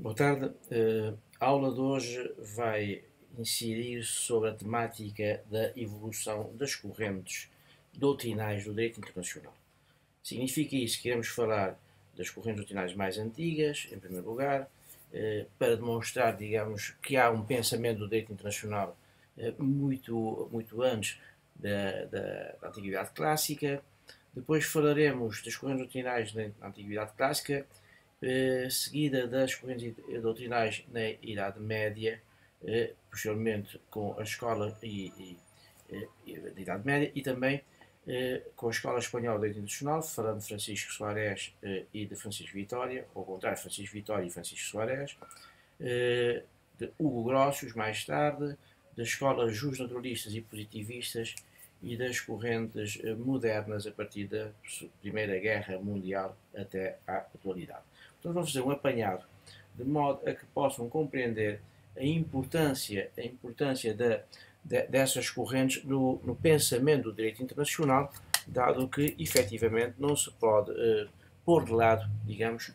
Boa tarde. A aula de hoje vai incidir sobre a temática da evolução das correntes doutrinais do direito internacional. Significa isso que iremos falar das correntes doutrinais mais antigas, em primeiro lugar, para demonstrar, digamos, que há um pensamento do direito internacional muito antes da Antiguidade Clássica. Depois falaremos das correntes doutrinais da Antiguidade Clássica, seguida das correntes doutrinais na Idade Média, posteriormente com a escola da Idade Média e também com a Escola Espanhola de Direito Internacional, falando de Francisco Soares e de Francisco Vitória, ou ao contrário, Francisco Vitória e Francisco Soares, de Hugo Grotius, mais tarde, das escolas justnaturalistas e positivistas e das correntes modernas a partir da Primeira Guerra Mundial até à atualidade. Então vamos fazer um apanhado de modo a que possam compreender a importância dessas correntes no pensamento do direito internacional, dado que efetivamente não se pode pôr de lado, digamos,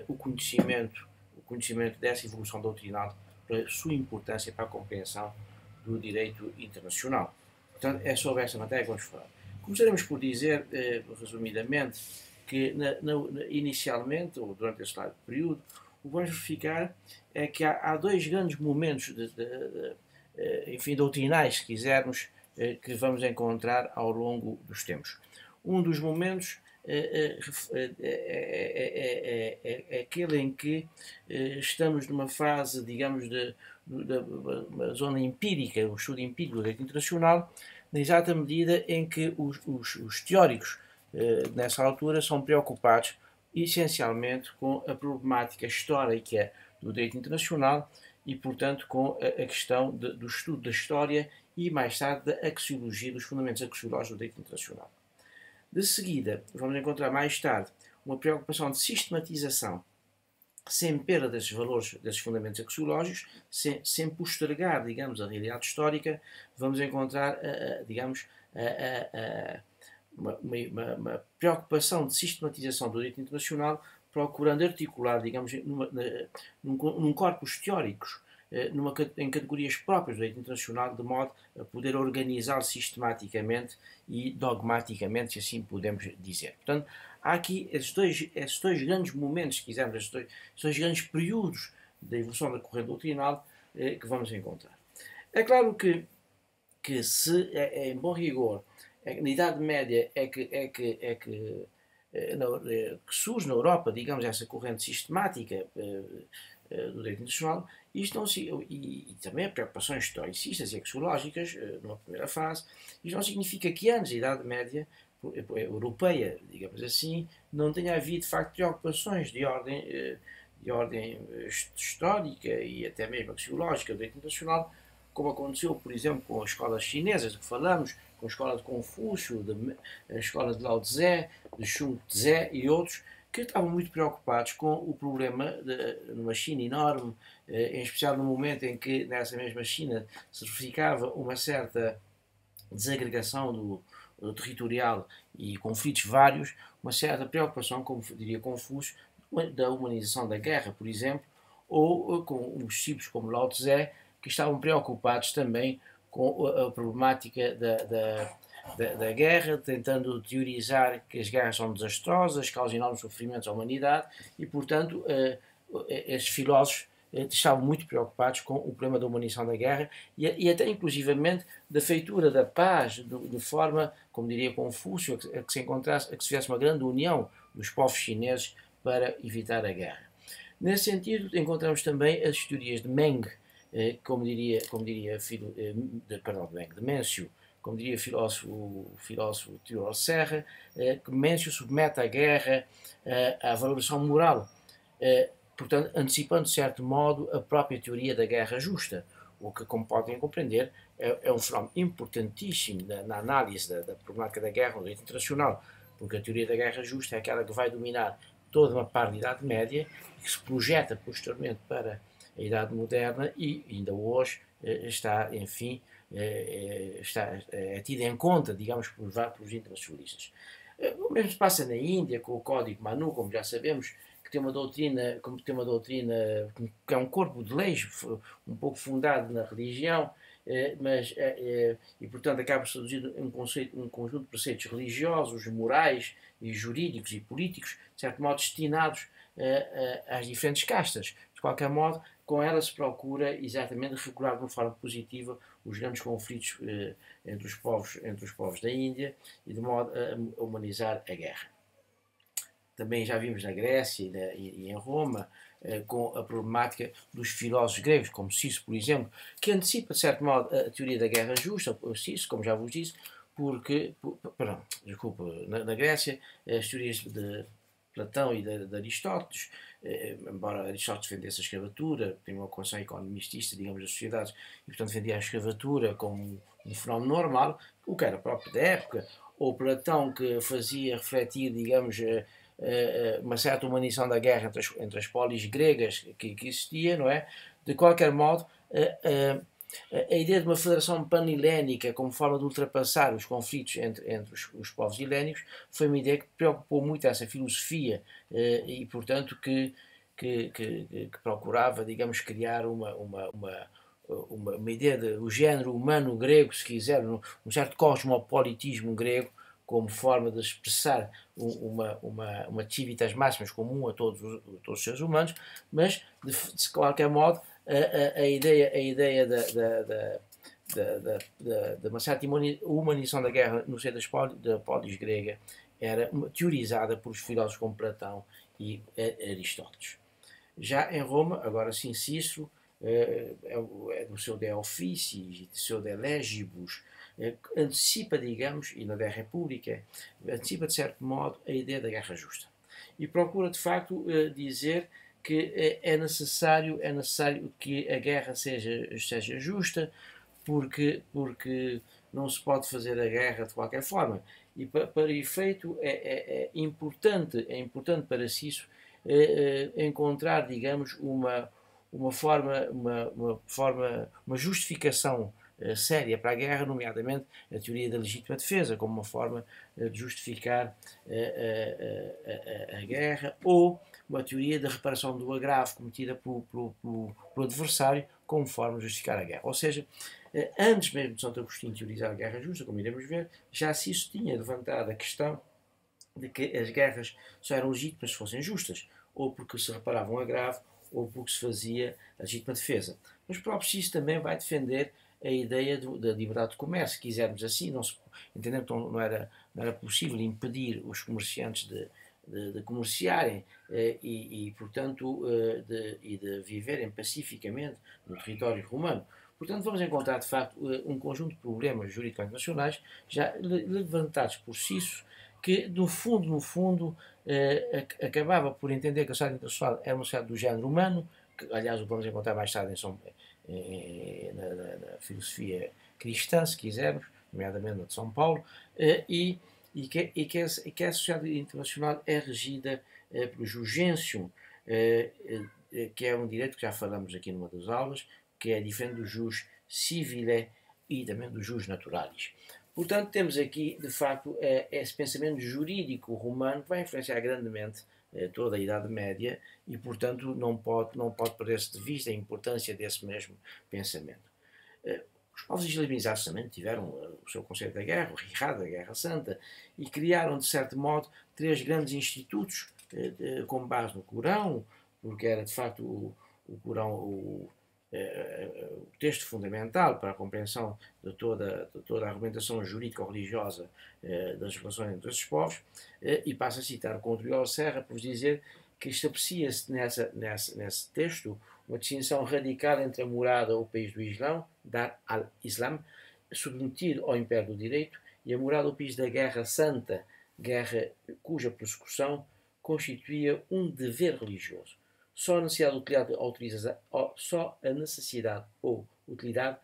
o conhecimento dessa evolução doutrinal pela sua importância para a compreensão do direito internacional. Portanto, é sobre essa matéria que vamos falar. Começaremos por dizer, resumidamente, que inicialmente, ou durante este largo período, o que vamos verificar é que há dois grandes momentos doutrinais, se quisermos, que vamos encontrar ao longo dos tempos. Um dos momentos é aquele em que estamos numa fase, digamos, da zona empírica, o estudo empírico do direito internacional, na exata medida em que os teóricos nessa altura são preocupados essencialmente com a problemática histórica do direito internacional e, portanto, com a questão do estudo da história e, mais tarde, da axiologia, dos fundamentos axiológicos do direito internacional. De seguida, vamos encontrar mais tarde uma preocupação de sistematização, sem perda desses valores, desses fundamentos axiológicos, sem postergar, digamos, a realidade histórica. Vamos encontrar, digamos, uma preocupação de sistematização do direito internacional, procurando articular, digamos, num corpus teóricos, em categorias próprias do direito internacional, de modo a poder organizá-lo sistematicamente e dogmaticamente, se assim podemos dizer. Portanto, há aqui esses dois grandes momentos, se quisermos, esses dois grandes períodos da evolução da corrente doutrinal que vamos encontrar. É claro que se, em bom rigor, na Idade Média que surge na Europa, digamos, essa corrente sistemática do direito internacional, isto não, e também preocupações historicistas e axiológicas, numa primeira fase, isto não significa que antes da Idade Média europeia, digamos assim, não tenha havido, de facto, preocupações de ordem histórica e até mesmo axiológica do direito internacional, como aconteceu, por exemplo, com as escolas chinesas de que falamos, com a escola de Confúcio, a escola de Lao Tse, de Sun Tse e outros, que estavam muito preocupados com o problema de uma China enorme, em especial no momento em que nessa mesma China se verificava uma certa desagregação do territorial e conflitos vários, uma certa preocupação, como diria Confúcio, da humanização da guerra, por exemplo, ou com os discípulos como Lao Tse, que estavam preocupados também com a problemática da guerra, tentando teorizar que as guerras são desastrosas, causam enormes sofrimentos à humanidade e, portanto, estes filósofos estavam muito preocupados com o problema da humanização da guerra e até inclusivamente da feitura da paz de forma, como diria Confúcio, a que se encontrasse, a que se fizesse uma grande união dos povos chineses para evitar a guerra. Nesse sentido, encontramos também as teorias de Meng, de Mencius, como diria o filósofo Teodoro Serra, que Mencius submete a guerra à valoração moral, portanto, antecipando de certo modo a própria teoria da guerra justa, o que, como podem compreender, é um fenómeno importantíssimo na análise da problemática da guerra no direito internacional, porque a teoria da guerra justa é aquela que vai dominar toda uma parte da Idade Média e que se projeta posteriormente para a Idade Moderna e ainda hoje está, enfim, é tida em conta, digamos, pelos internacionalistas. O mesmo se passa na Índia, com o Código Manu, como já sabemos, que como tem uma doutrina que é um corpo de leis um pouco fundado na religião, e portanto acaba traduzido em um conjunto de preceitos religiosos, morais e jurídicos e políticos, de certo modo destinados às diferentes castas. De qualquer modo, com ela se procura exatamente regular de uma forma positiva os grandes conflitos entre os povos da Índia e de modo a humanizar a guerra. Também já vimos na Grécia e em Roma com a problemática dos filósofos gregos, como Cícero, por exemplo, que antecipa, de certo modo, a teoria da guerra justa, Cícero, como já vos disse, porque, perdão, desculpa, na Grécia, as teorias de Platão e de Aristóteles, embora Aristóteles defendesse a escravatura, tem uma concepção economicista, digamos, das sociedades, e portanto defendia a escravatura como um fenómeno normal, o que era próprio da época, ou Platão que fazia refletir, digamos, uma certa humanização da guerra entre as polis gregas que existia, não é? De qualquer modo, a ideia de uma federação panilénica como forma de ultrapassar os conflitos entre os povos helénicos foi uma ideia que preocupou muito essa filosofia e, portanto, que procurava, digamos, criar uma ideia do género humano grego, se quiser, um certo cosmopolitismo grego, como forma de expressar uma civitas máximas comum a todos os seres humanos, mas, de qualquer modo, a ideia de uma certa humanização da guerra no seio da polis grega era teorizada por filósofos como Platão e Aristóteles. Já em Roma, agora sim, Cícero, do seu De Officiis e do seu De Legibus, antecipa, digamos, e na da República, antecipa de certo modo a ideia da guerra justa. E procura, de facto, dizer que é necessário que a guerra seja justa, porque não se pode fazer a guerra de qualquer forma. E para efeito é importante para Cícero encontrar, digamos, uma justificação séria para a guerra, nomeadamente a teoria da legítima defesa, como uma forma de justificar a guerra, ou uma teoria da reparação do agravo cometida pelo adversário, como forma de justificar a guerra. Ou seja, antes mesmo de Santo Agostinho teorizar a guerra justa, como iremos ver, já se isso tinha levantado a questão de que as guerras só eram legítimas se fossem justas, ou porque se reparava um agravo, ou porque se fazia a legítima defesa. Mas o próprio Cícero também vai defender a ideia da liberdade de comércio, se quisermos assim, entendendo que não era possível impedir os comerciantes de comerciarem portanto, de viverem pacificamente no território romano. Portanto, vamos encontrar, de facto, um conjunto de problemas jurídicos internacionais já levantados por Cícero, que, no fundo, acabava por entender que a sociedade internacional era uma sociedade do género humano, que, aliás, o vamos encontrar mais tarde na filosofia cristã, se quisermos, nomeadamente na de São Paulo, e que a sociedade internacional é regida pelo jus gentium, que é um direito que já falamos aqui numa das aulas, que é diferente do jus civile e também do jus naturalis. Portanto, temos aqui, de facto, esse pensamento jurídico romano que vai influenciar grandemente toda a Idade Média e, portanto, não pode perder-se de vista a importância desse mesmo pensamento. Os povos islamizados também tiveram o seu conceito da guerra, o Jihad, a Guerra Santa, e criaram, de certo modo, 3 grandes institutos com base no Corão, porque era, de facto, o Corão o texto fundamental para a compreensão de toda a argumentação jurídico-religiosa das relações entre esses povos, e passo a citar o Contriol Serra por dizer que estabelecia-se nesse texto uma distinção radical entre a morada ou país do Islão, Dar al-Islam, submetido ao Império do Direito, e a morada ou país da Guerra Santa, guerra cuja persecução constituía um dever religioso. Só a necessidade ou utilidade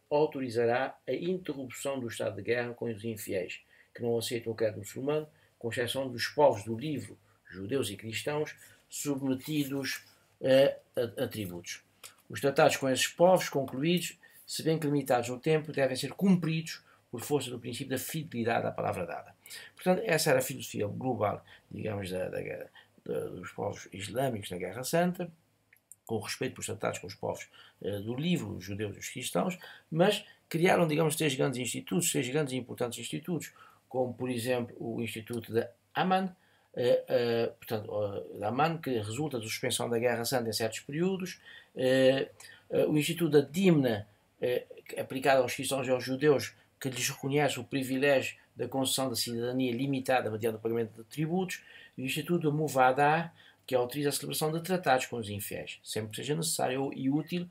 autorizará a interrupção do estado de guerra com os infiéis, que não aceitam o credo muçulmano, com exceção dos povos do livro, judeus e cristãos, submetidos a tributos. Os tratados com esses povos concluídos, se bem que limitados no tempo, devem ser cumpridos por força do princípio da fidelidade à palavra dada. Portanto, essa era a filosofia global, digamos, dos povos islâmicos na Guerra Santa, com respeito pelos tratados com os povos do livro, os judeus e os cristãos, mas criaram, digamos, três grandes institutos, três grandes e importantes institutos, como, por exemplo, o Instituto de Amman, da Amman, que resulta da suspensão da Guerra Santa em certos períodos, o Instituto da Dimna, aplicado aos cristãos e aos judeus, que lhes reconhece o privilégio da concessão da cidadania limitada mediante o pagamento de tributos, e o Instituto da Muvadah, que autoriza a celebração de tratados com os infiéis, sempre que seja necessário e útil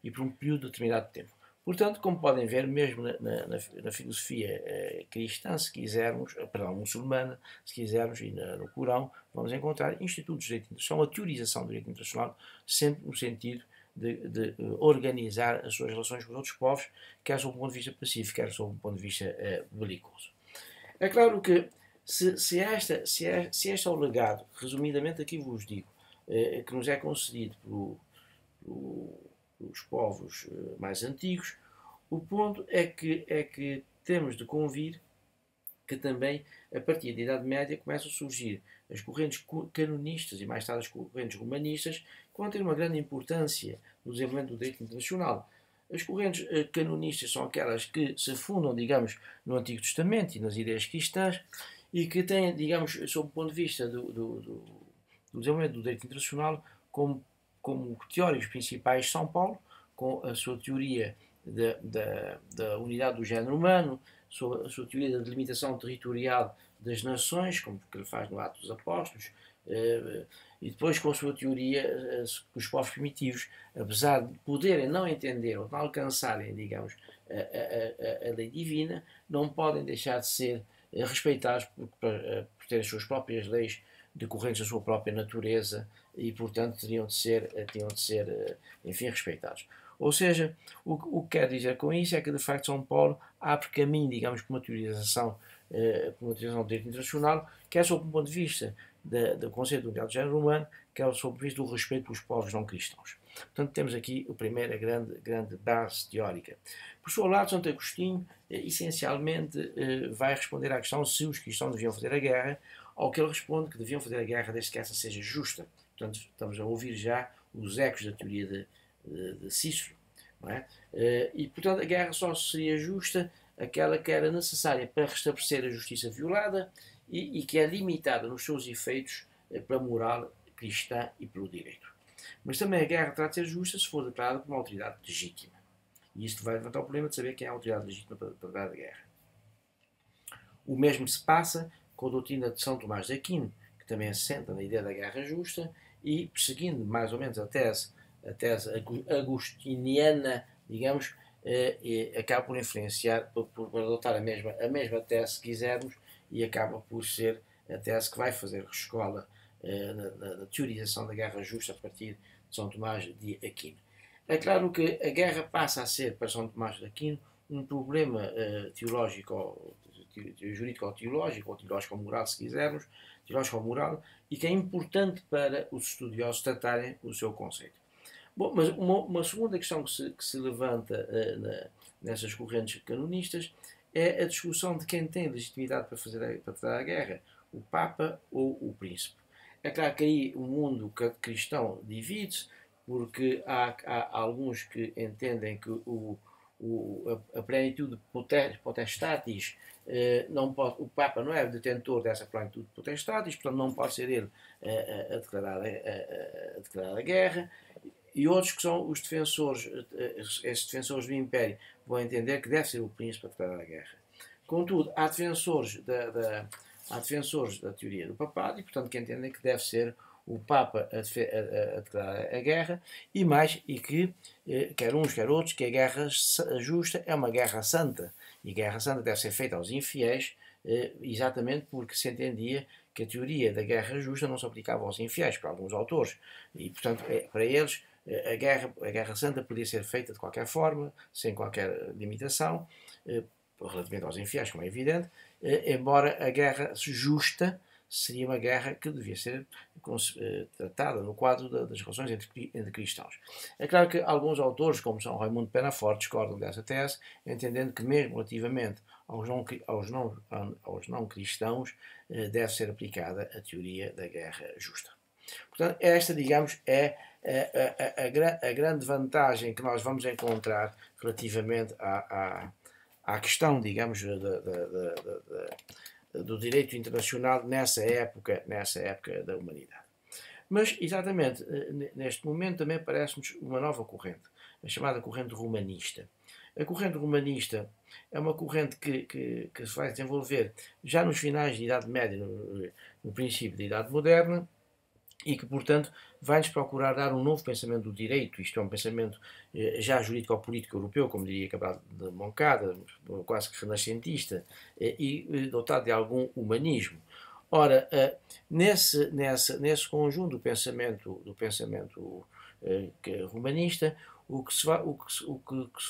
e por um período determinado de tempo. Portanto, como podem ver, mesmo na filosofia cristã, se quisermos, muçulmana, se quisermos, e no Corão, vamos encontrar institutos de direito internacional, a teorização do direito internacional, sempre no sentido de organizar as suas relações com os outros povos, quer sob um ponto de vista pacífico, quer sob um ponto de vista belicoso. É claro que, se este é o legado, resumidamente aqui vos digo, que nos é concedido pelos povos mais antigos, o ponto é que temos de convir que também, a partir da Idade Média, começam a surgir as correntes canonistas e mais tarde as correntes romanistas, que vão ter uma grande importância no desenvolvimento do direito internacional. As correntes canonistas são aquelas que se fundam, digamos, no Antigo Testamento e nas ideias cristãs e que têm, digamos, sob o ponto de vista do desenvolvimento do direito internacional, como teóricos principais São Paulo, com a sua teoria da unidade do género humano, a sua teoria da delimitação territorial das nações, como que ele faz no Atos dos Apóstolos, e depois com a sua teoria que os povos primitivos, apesar de poderem não entender ou não alcançarem, digamos, a lei divina, não podem deixar de ser respeitados por ter as suas próprias leis decorrentes da sua própria natureza e, portanto, teriam de ser enfim, respeitados. Ou seja, o que quer dizer com isso é que, de facto, São Paulo abre caminho, digamos, para uma teorização do direito internacional, quer sob um ponto de vista do conceito do unidade do género humano, quer sob o ponto de vista do respeito pelos povos não cristãos. Portanto, temos aqui a primeira grande base teórica. Por seu lado, Santo Agostinho, essencialmente, vai responder à questão se os cristãos deviam fazer a guerra, ao que ele responde que deviam fazer a guerra desde que essa seja justa. Portanto, estamos a ouvir já os ecos da teoria de Cícero. Não é? E, portanto, a guerra só seria justa aquela que era necessária para restabelecer a justiça violada e que é limitada nos seus efeitos pela moral cristã e pelo direito. Mas também a guerra terá de ser justa se for declarada por uma autoridade legítima. E isto vai levantar o problema de saber quem é a autoridade legítima para declarar a guerra. O mesmo se passa com a doutrina de São Tomás de Aquino, que também assenta na ideia da guerra justa e, perseguindo mais ou menos a tese agostiniana, digamos, acaba por influenciar, por adotar a mesma tese, se quisermos, e acaba por ser a tese que vai fazer escola na teorização da guerra justa a partir de São Tomás de Aquino. É claro que a guerra passa a ser, para São Tomás de Aquino, um problema teológico, jurídico ou teológico ou moral, se quisermos, teológico ou moral, e que é importante para os estudiosos tratarem o seu conceito. Bom, mas uma segunda questão que se levanta nessas correntes canonistas é a discussão de quem tem legitimidade para tratar a guerra, o Papa ou o Príncipe. É claro que aí o mundo cristão divide-se, porque há alguns que entendem que a plenitude potestatis, o Papa não é detentor dessa plenitude potestatis, portanto não pode ser ele a declarar a guerra. E outros que são os defensores, esses defensores do Império, vão entender que deve ser o príncipe a declarar a guerra. Contudo, há defensores da teoria do papado e, portanto, que entendem que deve ser o Papa a declarar a guerra e que, quer uns, quer outros, que a guerra justa é uma guerra santa. E a guerra santa deve ser feita aos infiéis, exatamente porque se entendia que a teoria da guerra justa não se aplicava aos infiéis, para alguns autores. E, portanto, para eles, a guerra santa podia ser feita de qualquer forma, sem qualquer limitação, relativamente aos infiéis, como é evidente, embora a guerra justa seria uma guerra que devia ser tratada no quadro das relações entre cristãos. É claro que alguns autores, como São Raimundo Penaforte, discordam dessa tese, entendendo que mesmo relativamente aos não cristãos deve ser aplicada a teoria da guerra justa. Portanto, esta, digamos, é a grande vantagem que nós vamos encontrar relativamente à questão, digamos, do direito internacional nessa época da humanidade. Mas, exatamente, neste momento também aparece-nos uma nova corrente, a chamada corrente romanista. A corrente romanista é uma corrente que se vai desenvolver já nos finais da Idade Média, no princípio da Idade Moderna, e que, portanto, vai-nos procurar dar um novo pensamento do direito, isto é, um pensamento já jurídico-político europeu, como diria Cabral de Moncada, quase que renascentista, e dotado de algum humanismo. Ora, nesse conjunto do pensamento romanista, o que se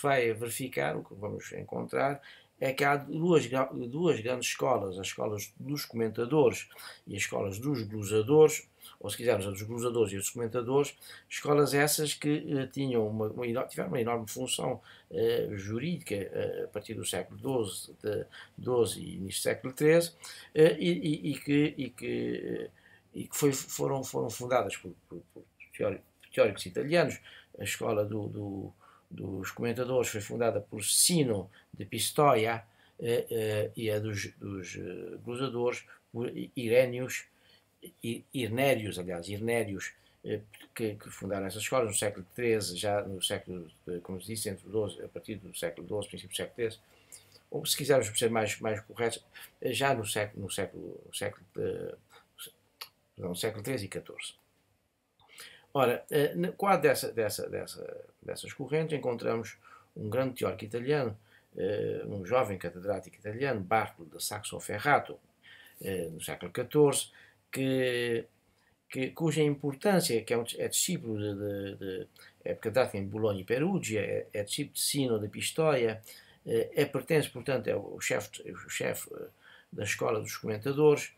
vai verificar, o que vamos encontrar, é que há duas grandes escolas, as escolas dos comentadores e as escolas dos glosadores, ou se quisermos, a dos glosadores e dos comentadores, escolas essas que tiveram uma enorme função jurídica a partir do século XII e início do século XIII, e que foram fundadas por teóricos italianos. A escola dos comentadores foi fundada por Sino de Pistoia, e a dos glosadores por Irnéios, que fundaram essas escolas no século XIII, já no século, como se disse, a partir do século XII, princípio do século XIII, ou se quisermos ser mais corretos, já no século XIII e XIV. Ora, no quadro dessas correntes encontramos um grande teórico italiano, um jovem catedrático italiano, Bartolo de Saxo-Ferrato, no século XIV, cuja importância, que é discípulo é catedrático em Bolonha e Perugia, é discípulo de Sino de Pistoia, pertence, portanto, é o chefe da escola dos comentadores.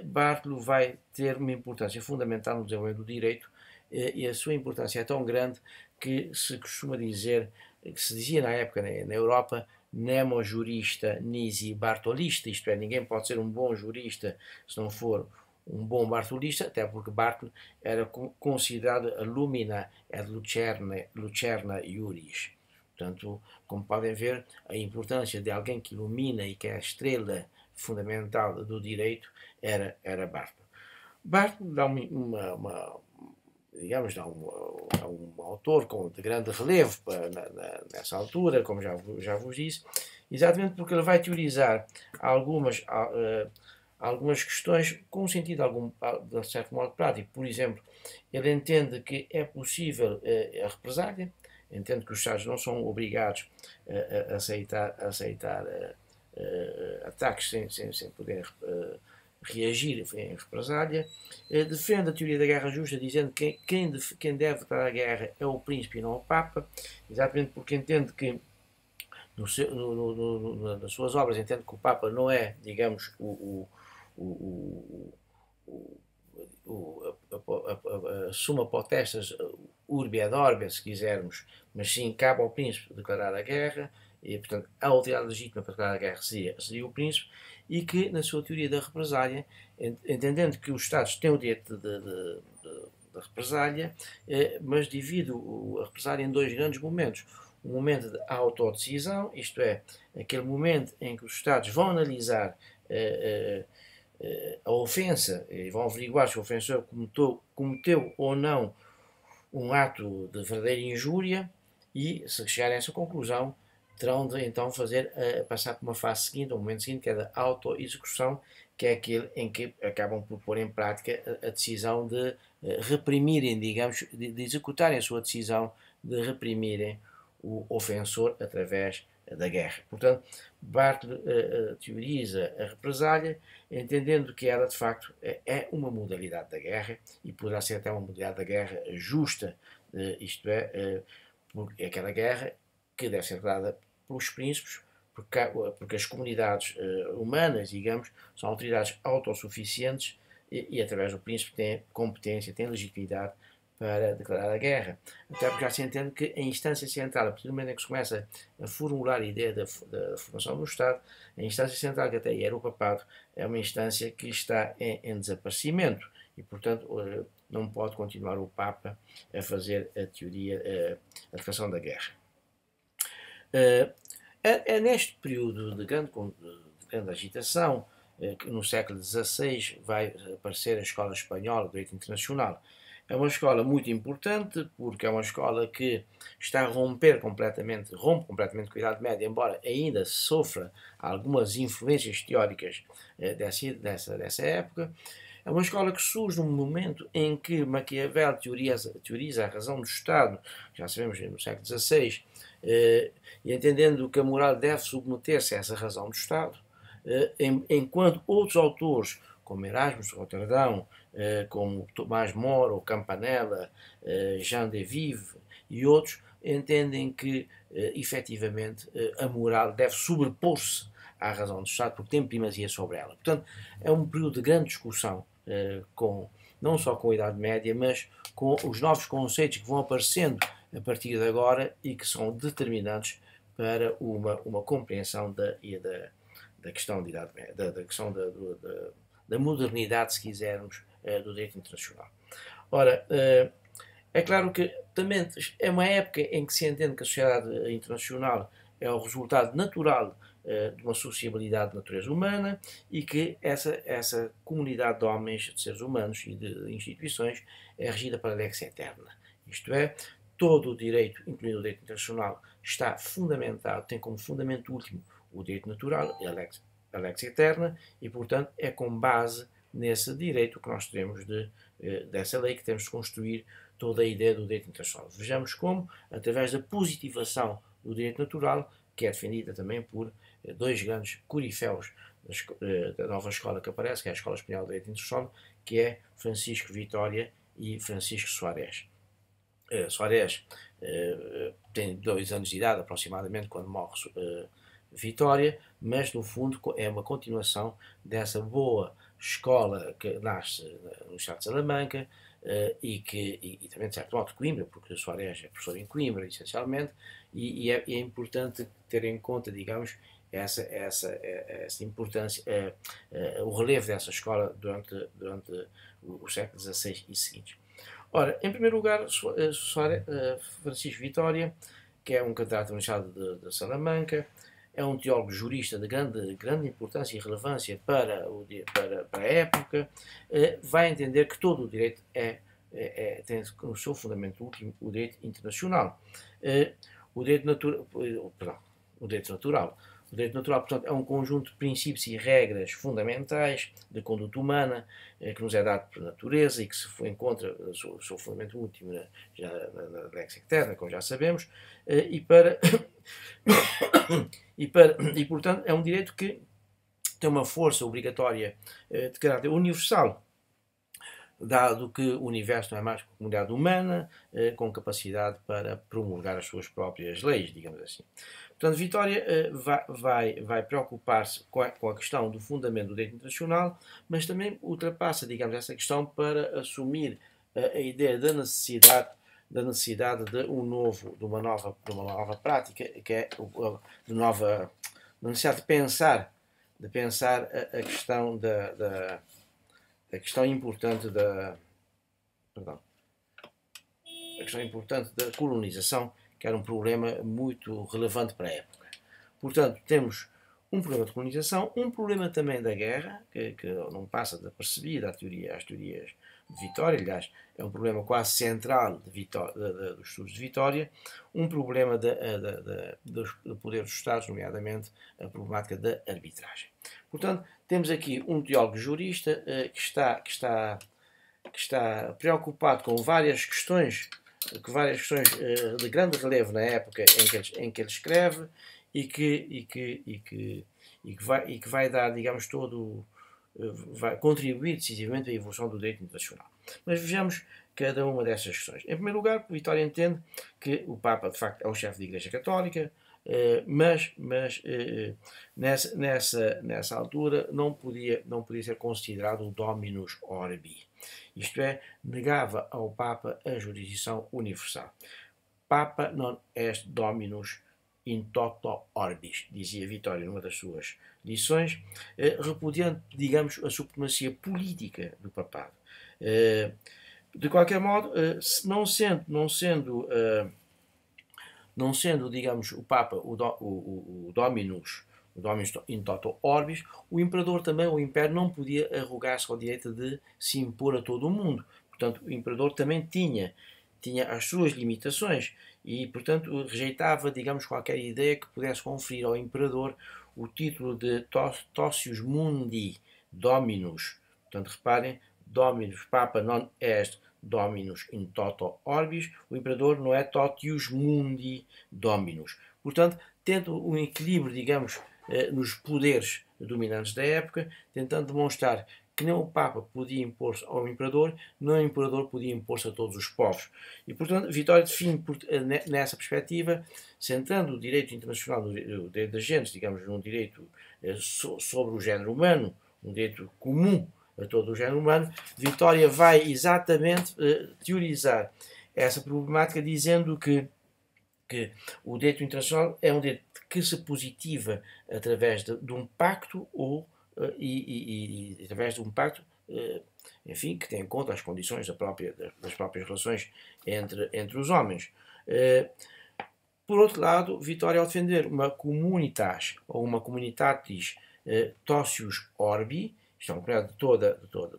Bartolo vai ter uma importância fundamental no desenvolvimento do direito, e a sua importância é tão grande que se costuma dizer, que se dizia na época na Europa, nemo jurista nisi bartolista, isto é, ninguém pode ser um bom jurista se não for um bom bartolista, até porque Bartolo era considerado a lumina et lucerna iuris. Portanto, como podem ver, a importância de alguém que ilumina e que é a estrela fundamental do direito era Bartolo. Bartolo dá um autor de grande relevo nessa altura, como já vos disse, exatamente porque ele vai teorizar algumas questões com um sentido de certo modo prático. Por exemplo, ele entende que é possível a represália, entende que os Estados não são obrigados a aceitar ataques sem poder reagir em represália. Defende a teoria da guerra justa, dizendo que quem deve declarar a guerra é o príncipe e não o Papa, exatamente porque entende que nas suas obras entende que o Papa não é, digamos, a suma potestas urbi et orbi, se quisermos, mas sim cabe ao príncipe declarar a guerra, e portanto a autoridade legítima para declarar a guerra seria o príncipe, e que na sua teoria da represália, entendendo que os Estados têm o direito de represália, mas divide a represália em dois grandes momentos. Um momento de autodecisão, isto é, aquele momento em que os Estados vão analisar a ofensa e vão averiguar se o ofensor cometeu ou não um ato de verdadeira injúria, e se chegarem a essa conclusão terão de então passar por uma fase seguinte, um momento seguinte, que é da autoexecução, que é aquele em que acabam por pôr em prática a decisão de reprimirem, digamos, de executarem a sua decisão de reprimirem o ofensor através da guerra. Portanto, Bartolo teoriza a represália, entendendo que ela de facto é uma modalidade da guerra, e poderá ser até uma modalidade da guerra justa, isto é, aquela guerra que deve ser dada pelos príncipes, porque as comunidades humanas, digamos, são autoridades autossuficientes, e através do príncipe têm competência, têm legitimidade para declarar a guerra, até porque já se entende que a instância central, a partir do momento em que se começa a formular a ideia da formação do Estado, a instância central, que até aí era o papado, é uma instância que está em desaparecimento e, portanto, não pode continuar o Papa a fazer a teoria, a declaração da guerra. É neste período de grande agitação que no século XVI vai aparecer a Escola Espanhola de Direito Internacional. É uma escola muito importante porque é uma escola que está a rompe completamente com a Idade Média, embora ainda sofra algumas influências teóricas dessa época. É uma escola que surge num momento em que Maquiavel teoriza a razão do Estado, já sabemos no século XVI, e entendendo que a moral deve submeter-se a essa razão do Estado, enquanto outros autores, como Erasmus de Roterdão, como Tomás Moro, Campanella, Jean de Vive e outros, entendem que, efetivamente, a moral deve sobrepor-se à razão do Estado, porque tem primazia sobre ela. Portanto, é um período de grande discussão, não só com a Idade Média, mas com os novos conceitos que vão aparecendo a partir de agora e que são determinantes para uma compreensão da questão da Idade Média, da questão da modernidade, se quisermos, do direito internacional. Ora, é claro que também é uma época em que se entende que a sociedade internacional é o resultado natural de uma sociabilidade de natureza humana e que essa comunidade de homens, de seres humanos e de instituições é regida pela lex eterna. Isto é, todo o direito, incluindo o direito internacional, está fundamentado, tem como fundamento último o direito natural, a lex eterna, e, portanto, é com base nesse direito que nós teremos dessa lei que temos de construir toda a ideia do direito internacional. Vejamos como, através da positivação do direito natural, que é defendida também por dois grandes coriféus da nova escola que aparece, que é a Escola Espanhola de Direito Internacional, que é Francisco Vitória e Francisco Soares. Soares tem 2 anos de idade aproximadamente quando morre Vitória, mas no fundo é uma continuação dessa boa escola que nasce no Estado de Salamanca e também de certo modo de Coimbra, porque Soares é professor em Coimbra essencialmente, e é importante ter em conta, digamos, essa importância, o relevo dessa escola durante o século XVI e seguintes. Ora, em primeiro lugar, Francisco Vitória, que é um catedrático da Universidade de Salamanca, é um teólogo jurista de grande importância e relevância para a época, vai entender que todo o direito tem no seu fundamento último o direito internacional. O direito natural. O direito natural, portanto, é um conjunto de princípios e regras fundamentais de conduta humana que nos é dado por natureza e que se encontra o seu fundamento último na lex eterna, como já sabemos, e portanto, é um direito que tem uma força obrigatória de caráter universal, dado que o universo não é mais que uma comunidade humana com capacidade para promulgar as suas próprias leis, digamos assim. Portanto, Vitória vai preocupar-se com a questão do fundamento do direito internacional, mas também ultrapassa, digamos, essa questão para assumir a ideia da necessidade de uma nova prática, que é a necessidade de pensar a questão a questão importante da colonização, que era um problema muito relevante para a época. Portanto, temos um problema de colonização, um problema também da guerra, que não passa desapercebido às teorias de Vitória, aliás, é um problema quase central dos estudos de Vitória, um problema do poder dos Estados, nomeadamente a problemática da arbitragem. Portanto, temos aqui um teólogo jurista que está preocupado com várias questões de grande relevo na época em que ele escreve e que vai dar, digamos, vai contribuir decisivamente à evolução do direito internacional. Mas vejamos cada uma dessas questões. Em primeiro lugar, Vitória entende que o Papa, de facto, é o chefe da Igreja Católica, mas nessa altura não podia ser considerado o Dominus Orbi. Isto é, negava ao Papa a jurisdição universal. Papa non est dominus in toto orbis, dizia Vitória numa das suas lições, repudiando, digamos, a supremacia política do papado. De qualquer modo, não sendo, digamos, o Papa o Dominus in toto orbis, o imperador também, o império, não podia arrogar-se ao direito de se impor a todo o mundo. Portanto, o imperador também tinha as suas limitações e, portanto, rejeitava, digamos, qualquer ideia que pudesse conferir ao imperador o título de Totius Mundi Dominus. Portanto, reparem, Dominus Papa non est Dominus in toto orbis, o imperador não é Totius Mundi Dominus. Portanto, tendo um equilíbrio, digamos, nos poderes dominantes da época, tentando demonstrar que nem o Papa podia impor-se ao imperador, nem o imperador podia impor-se a todos os povos. E, portanto, Vitória define nessa perspectiva, centrando o direito internacional do direito das gentes, digamos, num direito sobre o género humano, um direito comum a todo o género humano. Vitória vai exatamente teorizar essa problemática, dizendo que o direito internacional é um direito que se positiva através de um pacto e através de um pacto, enfim, que tem em conta as condições das próprias relações entre os homens. Por outro lado, Vitória, ao defender uma comunitas ou uma comunitatis totius orbi, isto é uma comunidade de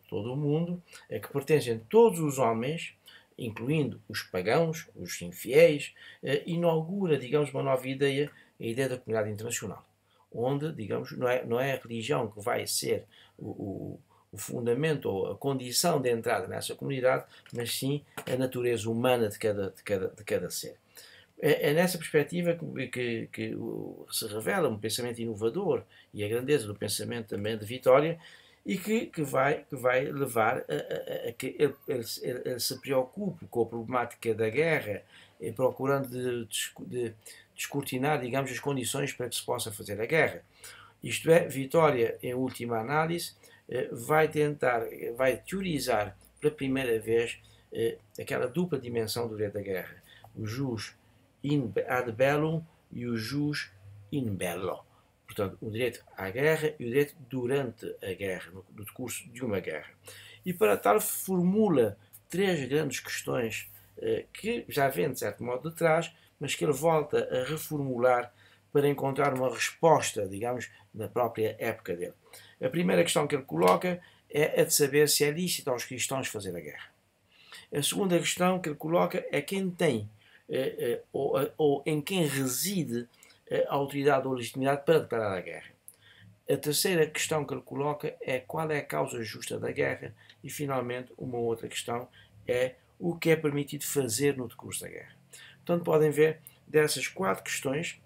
todo o mundo, que pertencem a todos os homens, incluindo os pagãos, os infiéis, inaugura, digamos, uma nova ideia, a ideia da comunidade internacional, onde, digamos, não é a religião que vai ser o fundamento ou a condição de entrada nessa comunidade, mas sim a natureza humana de cada ser. É nessa perspectiva que se revela um pensamento inovador e a grandeza do pensamento também de Vitória, e que vai levar a que ele se preocupe com a problemática da guerra, procurando de descortinar, digamos, as condições para que se possa fazer a guerra. Isto é, Vitória, em última análise, vai teorizar pela primeira vez aquela dupla dimensão do direito da guerra, o jus in ad bellum e o jus in bello. Portanto, o direito à guerra e o direito durante a guerra, no decurso de uma guerra. E para tal formula três grandes questões que já vêm, de certo modo, de trás, mas que ele volta a reformular para encontrar uma resposta, digamos, na própria época dele. A primeira questão que ele coloca é a de saber se é lícito aos cristãos fazer a guerra. A segunda questão que ele coloca é quem tem ou em quem reside a autoridade ou a legitimidade para declarar a guerra. A terceira questão que ele coloca é qual é a causa justa da guerra e, finalmente, uma outra questão é o que é permitido fazer no decurso da guerra. Portanto, podem ver, dessas quatro questões,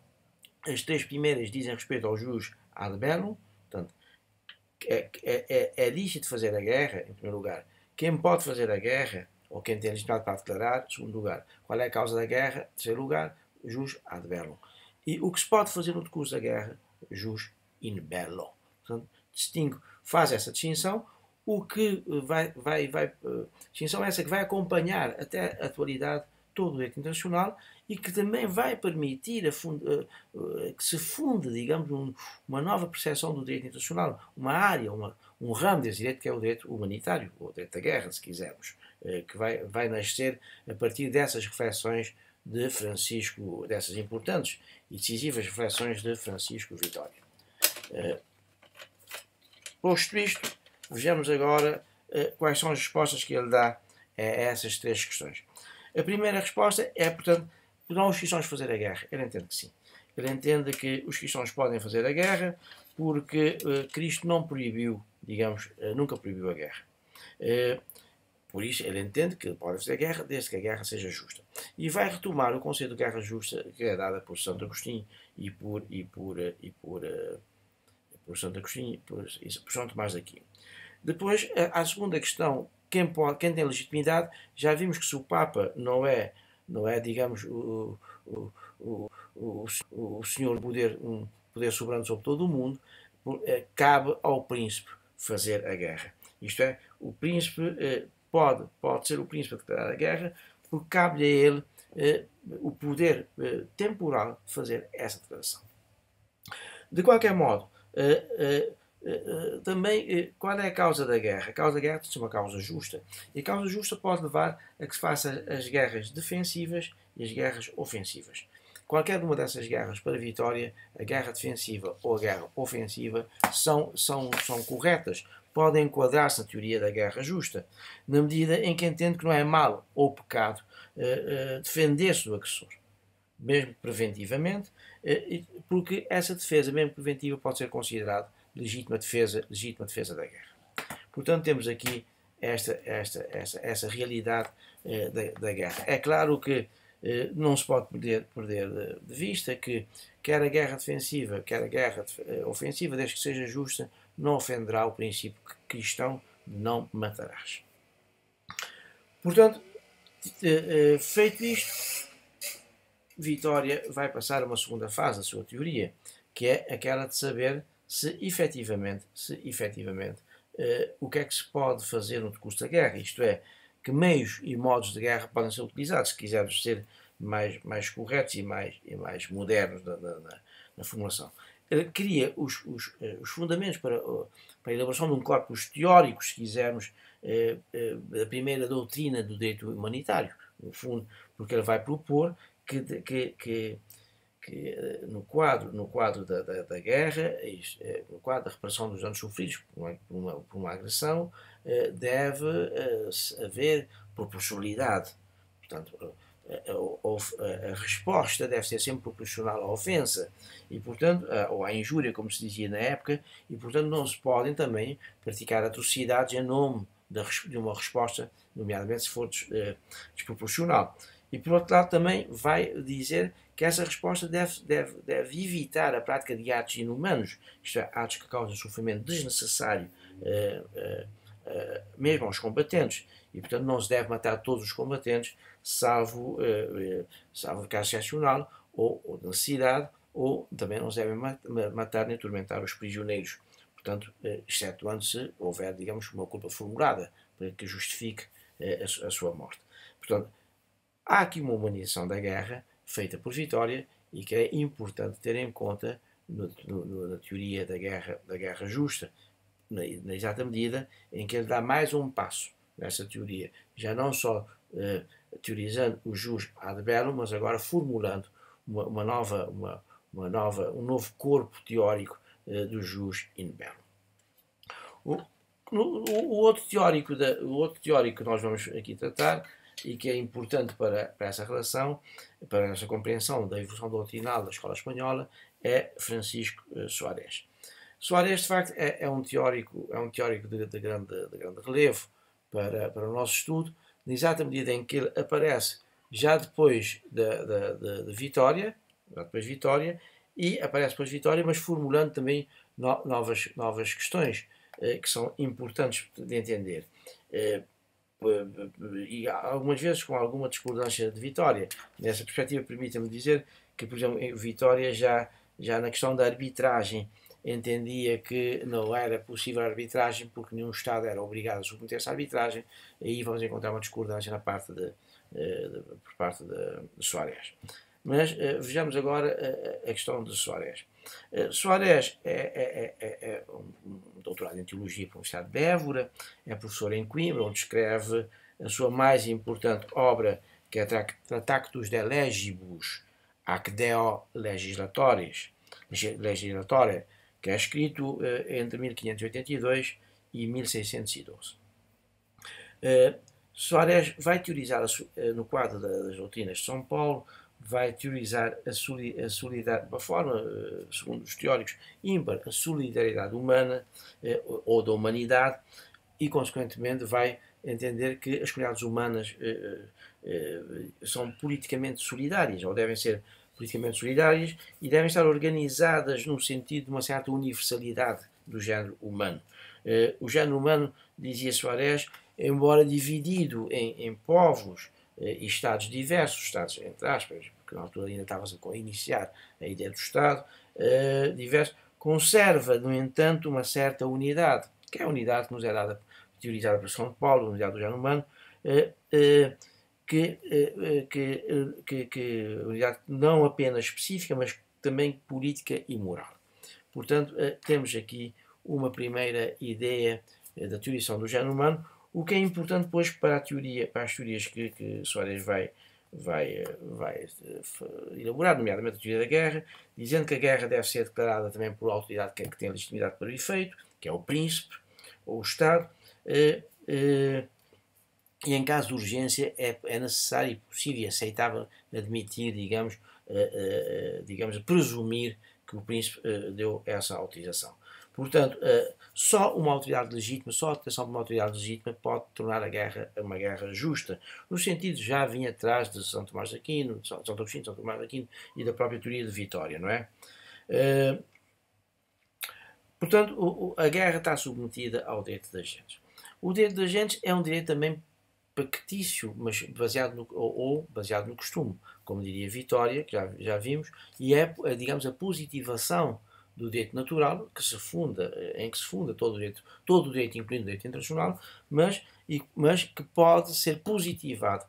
as três primeiras dizem respeito ao jus ad bellum, portanto, é lícito fazer a guerra, em primeiro lugar. Quem pode fazer a guerra, ou quem tem legitimidade para declarar, em segundo lugar. Qual é a causa da guerra, em terceiro lugar, jus ad bellum. E o que se pode fazer no decurso da guerra, jus in bello. Portanto, faz essa distinção, o que distinção essa que vai acompanhar até a atualidade todo o direito internacional e que também vai permitir que se funde, digamos, uma nova percepção do direito internacional, uma área, um ramo desse direito que é o direito humanitário, ou o direito da guerra, se quisermos, que vai nascer a partir dessas reflexões de Francisco, dessas importantes e decisivas reflexões de Francisco Vitória. Posto isto, vejamos agora quais são as respostas que ele dá a essas três questões. A primeira resposta é, portanto, poderão os cristãos fazer a guerra? Ele entende que sim. Ele entende que os cristãos podem fazer a guerra porque Cristo não proibiu, digamos, nunca proibiu a guerra. Por isso, ele entende que pode fazer a guerra desde que a guerra seja justa. E vai retomar o conceito de guerra justa que é dada por Santo Agostinho e por Santo Agostinho e por São Tomás de Aquino. Depois, a segunda questão, quem tem legitimidade, já vimos que se o Papa não é digamos, o senhor um poder soberano sobre todo o mundo, cabe ao príncipe fazer a guerra. Isto é, o príncipe pode ser o príncipe a declarar a guerra, porque cabe-lhe a ele o poder temporal de fazer essa declaração. De qualquer modo, também, qual é a causa da guerra? A causa da guerra é uma causa justa. E a causa justa pode levar a que se faça as guerras defensivas e as guerras ofensivas. Qualquer uma dessas guerras para vitória, a guerra defensiva ou a guerra ofensiva, são corretas. Podem enquadrar-se na teoria da guerra justa, na medida em que entende que não é mal ou pecado defender-se do agressor, mesmo preventivamente, porque essa defesa, mesmo preventiva, pode ser considerada legítima defesa da guerra. Portanto, temos aqui essa realidade da guerra. É claro que não se pode perder de vista que quer a guerra defensiva, quer a guerra ofensiva, desde que seja justa, não ofenderá o princípio cristão de não matarás. Portanto, feito isto, Vitória vai passar a uma segunda fase da sua teoria, que é aquela de saber se efetivamente o que é que se pode fazer no decurso da guerra, isto é, que meios e modos de guerra podem ser utilizados, se quisermos ser mais corretos e mais modernos na formulação. Ele cria os fundamentos para a elaboração de um corpus teórico, se quisermos, da primeira doutrina do direito humanitário, no fundo, porque ele vai propor que no quadro da guerra, no quadro da reparação dos danos sofridos por uma agressão, deve haver proporcionalidade. Portanto, a resposta deve ser sempre proporcional à ofensa e, portanto, ou à injúria, como se dizia na época, e, portanto, não se podem também praticar atrocidades em nome de uma resposta, nomeadamente se for desproporcional. E, por outro lado, também vai dizer que essa resposta deve evitar a prática de atos inumanos, isto é, atos que causam sofrimento desnecessário mesmo aos combatentes, e, portanto, não se deve matar todos os combatentes, salvo caso excepcional, ou de necessidade, ou também não se deve matar nem atormentar os prisioneiros, portanto, excetuando se houver, digamos, uma culpa formulada para que justifique a sua morte. Portanto, há aqui uma humanização da guerra feita por Vitória e que é importante ter em conta na teoria da guerra justa, na exata medida em que ele dá mais um passo nessa teoria, já não só teorizando o jus ad bellum, mas agora formulando um novo corpo teórico do jus in bellum. O outro teórico que nós vamos aqui tratar e que é importante para essa relação, para essa compreensão da evolução doutrinal da escola espanhola, é Francisco Soares. Soares, de facto, é um teórico de grande relevo para o nosso estudo, na exata medida em que ele aparece já depois de Vitória, e aparece depois de Vitória, mas formulando também novas questões que são importantes de entender. E algumas vezes com alguma discordância de Vitória. Nessa perspectiva, permita-me dizer que, por exemplo, em Vitória já na questão da arbitragem entendia que não era possível a arbitragem porque nenhum Estado era obrigado a submeter-se à arbitragem. Aí vamos encontrar uma discordância por parte de Soares. Mas vejamos agora a questão de Soares. Soares é um doutorado em Teologia pela Universidade de Évora, é professor em Coimbra, onde escreve a sua mais importante obra, que é Tractatus de Legibus ac Deo Legislatoria, que é escrito entre 1582 e 1612. Soares vai teorizar, no quadro das doutrinas de São Paulo, vai teorizar a solidariedade, de uma forma, segundo os teóricos, ímpar, a solidariedade humana ou da humanidade, e, consequentemente, vai entender que as comunidades humanas são politicamente solidárias, ou devem ser politicamente solidárias, e devem estar organizadas no sentido de uma certa universalidade do género humano. O género humano, dizia Soares, embora dividido em povos e estados diversos, estados entre aspas, porque na altura ainda estava-se a iniciar a ideia do Estado, diverso, conserva, no entanto, uma certa unidade, que é a unidade que nos é dada teorizada por São Paulo, Unidade do Género Humano, que unidade não apenas específica, mas também política e moral. Portanto, temos aqui uma primeira ideia da teorização do género humano, o que é importante depois para as teorias que Soares vai elaborar, nomeadamente a teoria da guerra, dizendo que a guerra deve ser declarada também por autoridade que tem legitimidade para o efeito, que é o príncipe ou o Estado, e em caso de urgência é necessário e possível e aceitável admitir, digamos, presumir que o príncipe deu essa autorização. Portanto, só uma autoridade legítima, só a declaração de uma autoridade legítima pode tornar a guerra uma guerra justa. No sentido já vinha atrás de São Tomás de Aquino, de São Agostinho, de São Tomás de Aquino e da própria teoria de Vitória, não é? Portanto, a guerra está submetida ao direito de agentes. O direito de agentes é um direito também factício, mas baseado no costume, como diria Vitória, que já vimos, e é, digamos, a positivação do direito natural em que se funda todo o direito, incluindo o direito internacional, mas que pode ser positivado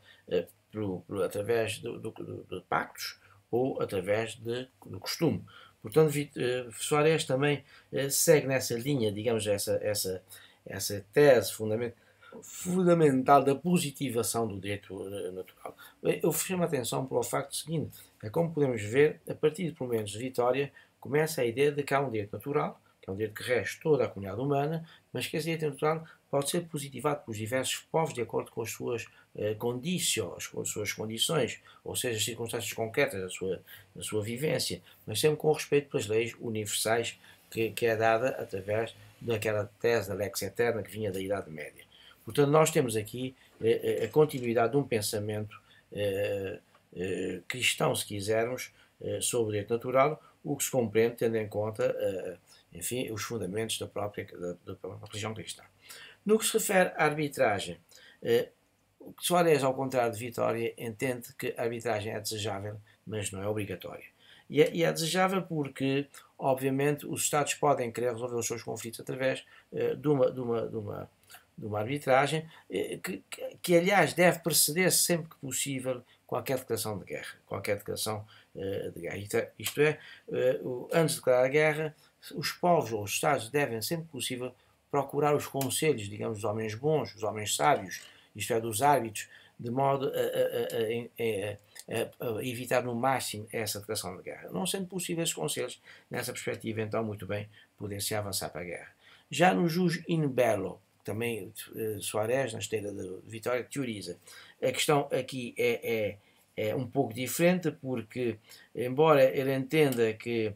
através de pactos ou através do costume. Portanto, Soares também segue nessa linha, digamos, essa tese fundamental da positivação do direito natural. Eu chamo a atenção para o facto seguinte, é como podemos ver, a partir de pelo menos de Vitória, começa a ideia de que há um direito natural, que é um direito que rege toda a comunidade humana, mas que esse direito natural pode ser positivado pelos diversos povos de acordo com as suas condições, com as suas condições, ou seja, as circunstâncias concretas da sua vivência, mas sempre com respeito pelas leis universais que é dada através daquela tese da lex eterna que vinha da Idade Média. Portanto, nós temos aqui a continuidade de um pensamento cristão, se quisermos, sobre o direito natural, o que se compreende tendo em conta, enfim, os fundamentos da própria religião cristã. No que se refere à arbitragem, Soares, ao contrário de Vitória, entende que a arbitragem é desejável, mas não é obrigatória. E é desejável porque, obviamente, os Estados podem querer resolver os seus conflitos através de uma arbitragem que, aliás, deve preceder sempre que possível qualquer declaração de guerra. Isto é, antes de declarar a guerra, os povos ou os Estados devem sempre que possível procurar os conselhos, digamos, dos homens bons, dos homens sábios, isto é, dos árbitros, de modo a evitar no máximo essa declaração de guerra. Não sendo possíveis esses conselhos, nessa perspectiva, então, muito bem, poder-se avançar para a guerra. Já no jus in bello, também Soares, na esteira de Vitória, teoriza. A questão aqui é um pouco diferente, porque, embora ele entenda que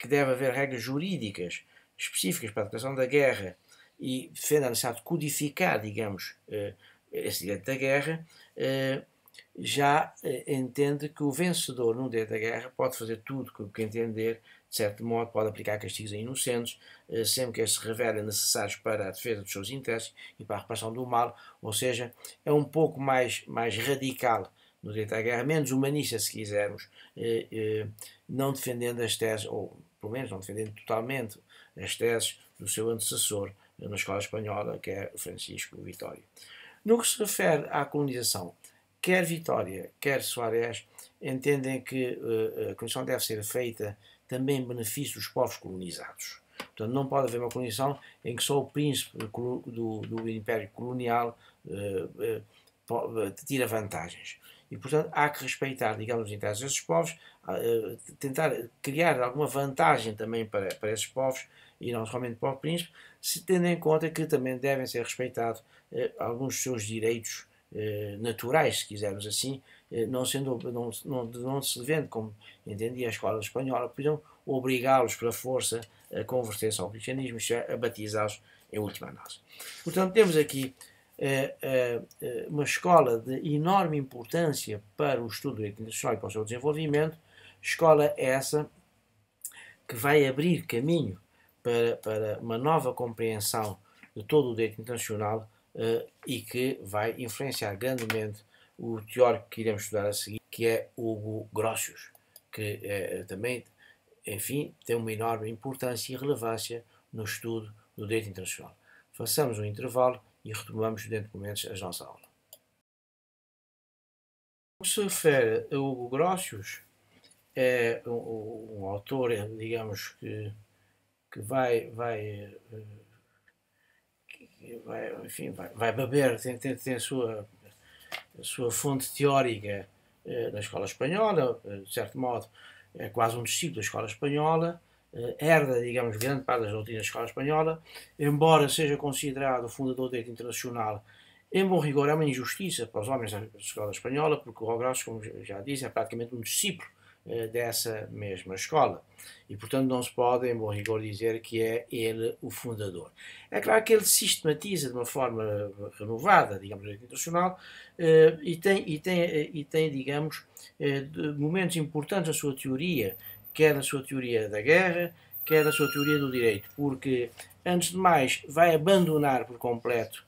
deve haver regras jurídicas específicas para a declaração da guerra e defende a necessidade de codificar, digamos, esse direito da guerra, já entende que o vencedor no direito da guerra pode fazer tudo o que entender, de certo modo pode aplicar castigos a inocentes, sempre que estes se revelem necessários para a defesa dos seus interesses e para a reparação do mal, ou seja, é um pouco mais radical no direito à guerra, menos humanista, se quisermos, não defendendo as teses, ou pelo menos não defendendo totalmente as teses do seu antecessor na escola espanhola, que é Francisco Vitória. No que se refere à colonização, quer Vitória, quer Soares entendem que a colonização deve ser feita também em benefício dos povos colonizados. Portanto, não pode haver uma colonização em que só o príncipe do império colonial tira vantagens. E, portanto, há que respeitar, digamos, os interesses desses povos, tentar criar alguma vantagem também para esses povos, e não somente para o príncipe, se tendo em conta que também devem ser respeitados alguns dos seus direitos naturais, se quisermos assim, não se devendo, como entendia a escola espanhola, podiam obrigá-los pela força a converter-se ao cristianismo, isto é, a batizá-los em última análise. Portanto, temos aqui uma escola de enorme importância para o estudo do direito internacional e para o seu desenvolvimento, escola essa que vai abrir caminho para uma nova compreensão de todo o direito internacional e que vai influenciar grandemente o teórico que iremos estudar a seguir, que é Hugo Grotius, que também, enfim, tem uma enorme importância e relevância no estudo do direito internacional. façamos um intervalo e retomamos dentro de momentos a nossa aula. O que se refere a Hugo Grotius, é um autor, digamos, que vai beber, tem a sua fonte teórica na escola espanhola, de certo modo é quase um discípulo da escola espanhola, herda, digamos, grande parte das doutrinas da escola espanhola, embora seja considerado o fundador do direito internacional. Em bom rigor, é uma injustiça para os homens da escola espanhola, porque o Grotius, como já disse, é praticamente um discípulo dessa mesma escola. E, portanto, não se pode, em bom rigor, dizer que é ele o fundador. É claro que ele sistematiza de uma forma renovada, digamos, o direito internacional e tem, digamos, momentos importantes na sua teoria, quer na sua teoria da guerra, quer na sua teoria do direito, porque, antes de mais, vai abandonar por completo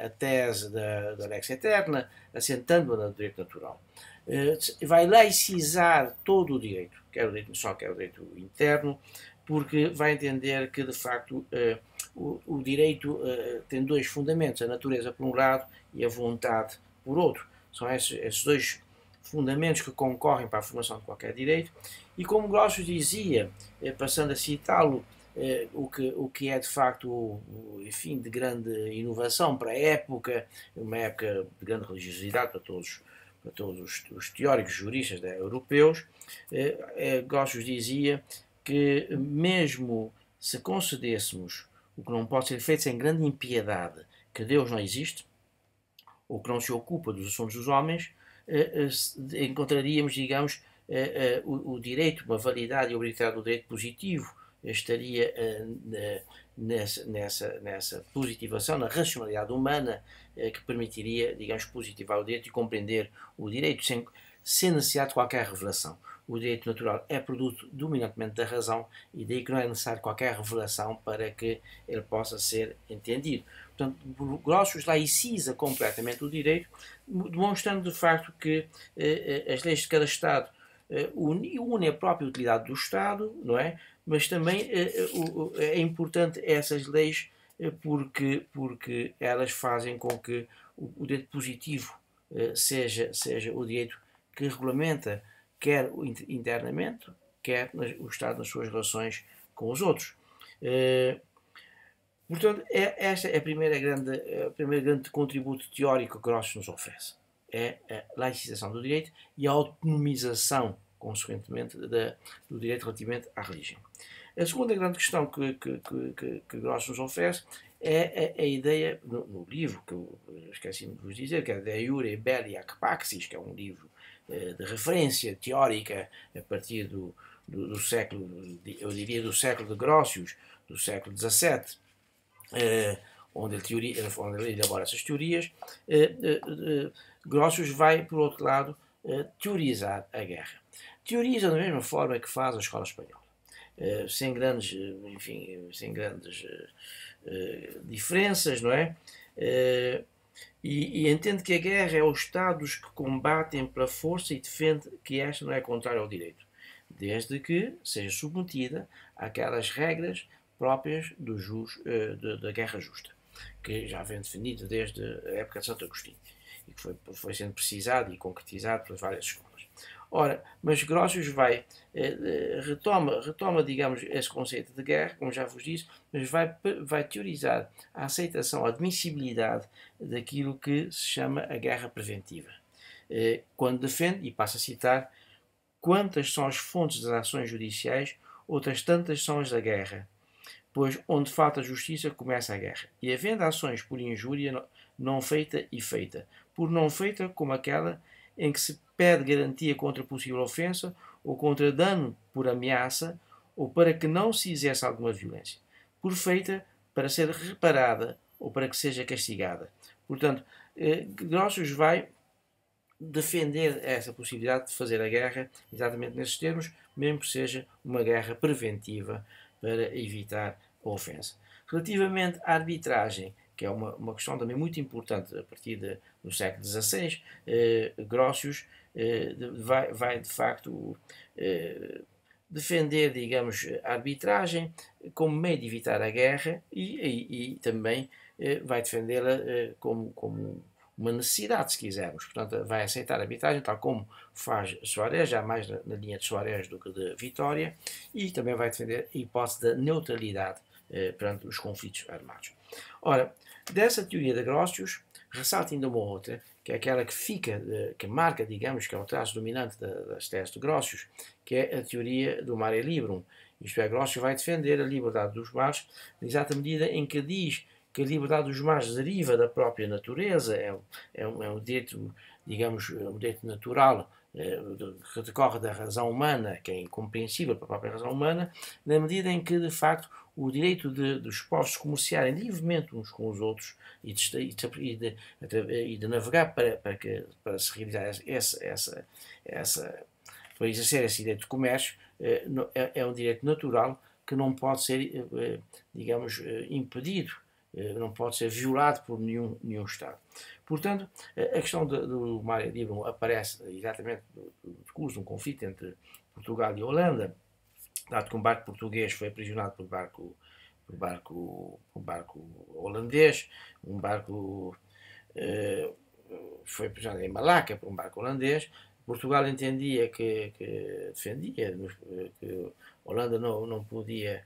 a tese da lex eterna, assentando-a no direito natural. Vai laicizar todo o direito, quer o direito nacional, quer o direito interno, porque vai entender que, de facto, o direito tem dois fundamentos, a natureza por um lado e a vontade por outro. São esses dois fundamentos que concorrem para a formação de qualquer direito. E como Grotius dizia, passando a citá-lo, o que é de facto, enfim, de grande inovação para a época, uma época de grande religiosidade para todos os teóricos juristas europeus, Grotius dizia que mesmo se concedêssemos o que não pode ser feito sem grande impiedade, que Deus não existe, ou que não se ocupa dos assuntos dos homens, encontraríamos, digamos, o direito, uma validade e obrigatoriedade do direito positivo estaria nessa positivação, na racionalidade humana, que permitiria, digamos, positivar o direito e compreender o direito sem necessidade de qualquer revelação. O direito natural é produto dominantemente da razão e daí que não é necessário qualquer revelação para que ele possa ser entendido. Portanto, Grotius laiciza completamente o direito, demonstrando de facto que as leis de cada Estado unem a própria utilidade do Estado, não é? Mas também é importante essas leis porque elas fazem com que o direito positivo seja o direito que regulamenta quer internamente, quer o Estado nas suas relações com os outros. Portanto, esta é a primeira grande contributo teórico que Grotius nos oferece. É a laicização do direito e a autonomização, consequentemente, do direito relativamente à religião. A segunda grande questão que Grotius nos oferece é a ideia, no livro, que eu esqueci-me de vos dizer, que é De Iure Belli Ac Paxis, que é um livro de referência teórica a partir do século, eu diria do século de Grotius, do século XVII, onde ele elabora essas teorias. Grotius vai, por outro lado, teorizar a guerra. Teoriza da mesma forma que faz a escola espanhola. Sem grandes diferenças, não é? E entende que a guerra é os Estados que combatem pela força e defende que esta não é contrária ao direito, desde que seja submetida àquelas regras próprias da guerra justa, que já vem definida desde a época de Santo Agostinho e que foi sendo precisado e concretizado pelas várias escolas. Ora, mas Grotius retoma, digamos, esse conceito de guerra, como já vos disse, mas vai teorizar a aceitação, a admissibilidade daquilo que se chama a guerra preventiva. Quando defende, e passo a citar, quantas são as fontes das ações judiciais, outras tantas são as da guerra, pois onde falta a justiça começa a guerra. E havendo ações por injúria não feita e feita, por não feita como aquela em que se pede garantia contra possível ofensa ou contra dano por ameaça ou para que não se exerça alguma violência, por feita para ser reparada ou para que seja castigada. Portanto, Grotius vai defender essa possibilidade de fazer a guerra exatamente nesses termos, mesmo que seja uma guerra preventiva para evitar a ofensa. Relativamente à arbitragem, que é uma questão também muito importante a partir do século XVI, Grotius vai de facto defender, digamos, a arbitragem como meio de evitar a guerra e também vai defendê-la como uma necessidade, se quisermos. Portanto, vai aceitar a arbitragem, tal como faz Soares, já mais na linha de Soares do que de Vitória, e também vai defender a hipótese da neutralidade perante os conflitos armados. Ora, dessa teoria de Grotius, ressalta ainda uma outra, que é aquela que fica, que marca, digamos, que é o traço dominante das teses de Grotius, que é a teoria do mare liberum. Isto é, Grotius vai defender a liberdade dos mares, na exata medida em que diz que a liberdade dos mares deriva da própria natureza, é um direito, digamos, um direito natural, que decorre da razão humana, que é incompreensível para a própria razão humana, na medida em que, de facto, o direito dos povos comerciarem livremente uns com os outros e de navegar para se realizar para exercer esse direito de comércio, é um direito natural que não pode ser, digamos, impedido, não pode ser violado por nenhum Estado. Portanto, a questão do mare liberum aparece exatamente no curso de um conflito entre Portugal e Holanda, dado que um barco português foi aprisionado por barco holandês, um barco foi aprisionado em Malaca por um barco holandês. Portugal entendia que defendia que a Holanda não podia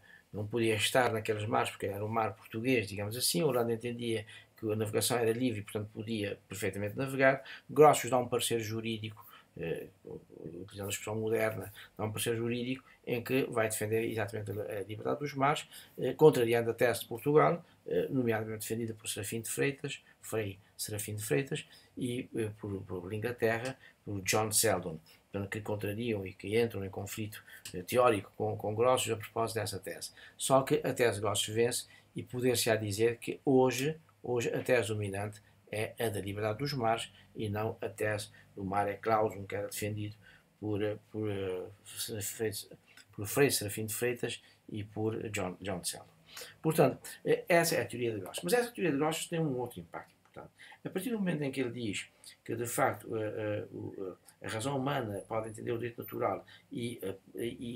estar naqueles mares porque era um mar português, digamos assim. A Holanda entendia que a navegação era livre e, portanto, podia perfeitamente navegar. Grotius dá um parecer jurídico, utilizando a expressão moderna, dá um parecer jurídico em que vai defender exatamente a liberdade dos mares, contrariando a tese de Portugal, nomeadamente defendida por Frei Serafim de Freitas, e por Inglaterra, por John Seldon, que contrariam e que entram em conflito teórico com Grotius a propósito dessa tese. Só que a tese de Grotius vence e poder-se-á dizer que hoje a tese dominante é a da liberdade dos mares e não a tese do mare clausum, que era defendido por Frei Serafim de Freitas e por John Seldon. Portanto, essa é a teoria de Grotius. Mas essa teoria de Grotius tem um outro impacto importante. A partir do momento em que ele diz que, de facto, a razão humana pode entender o direito natural e